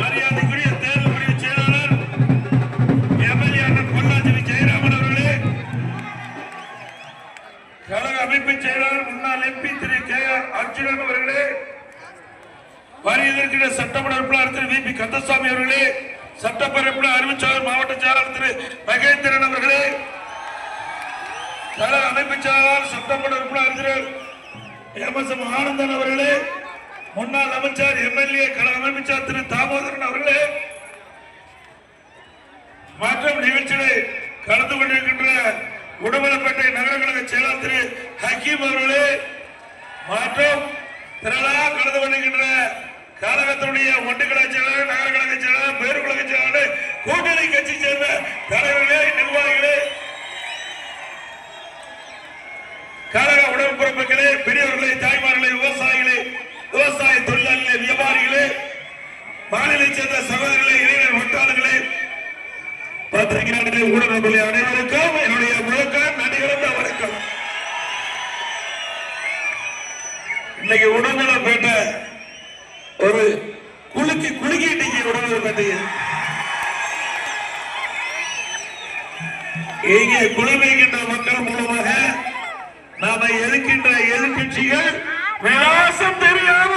மரியாதைக்குரிய தேர்தல் பிரிவு செயலாளர் எம்எல்ஏ பொள்ளாச்சி ஜெயராமன் அவர்களே, கழக அமைப்பு செயலாளர் முன்னாள் எம்பி திரு கே ஆர் அர்ஜுனன் அவர்களே, வருகிற சட்டமன்ற உறுப்பினர் திரு வி பி கந்தசாமி அவர்களே, சட்டப்பேரவை அறிவிச்சாளர் மாவட்ட செயலாளர் திரு மகேந்திரன் அவர்களே, கழக அமைப்பு செயலாளர் சட்டமன்ற உறுப்பினர் திரு எம் எஸ் எம் ஆனந்தன் அவர்களே, முன்னாள் அமைச்சர் எம்எல்ஏ கழக அமைச்சர் திரு தாமோதரன் அவர்களே, மற்றும் நிகழ்ச்சிகளை கலந்து கொண்டிருக்கின்ற உடுமலைப்பேட்டை நகர கழக செயலாளர் திரு ஹக்கீம் அவர்களே, மற்றும் திரளாக கலந்து கொண்டிருக்கின்ற கழகத்தினுடைய ஒன்று கழக செயலாளர், நகர கழக செயலாளர், பேரு கழக செயலாளர், கூட்டணி கட்சி சேர்ந்த தலைவர்களே, நிர்வாகிகளே, கழக உடன்பிறப்புகளே, பெரியவர்களே, தாய்மார்களே, விவசாயிகளே, விவசாய தொழிலாளர்களே, வியாபாரிகளே, மாநில சேர்ந்த சகோதரர்களே, இளைஞர் வட்டாளர்களே, பத்திரிகையாளர்களே, ஊடகங்களே அனைவருக்கும் என்னுடைய முழுக்க நன்றிகளந்த வணக்கம். இன்னைக்கு உடம்புலப்பேட்டை ஒரு குலுக்கி இன்னைக்கு உடம்புலப்பேட்டை இங்கே குழுமைகின்ற மக்கள் மூலமாக நாம எதிர்க்கின்ற எதிர்கட்சிகள் விலாசம் தெரியாம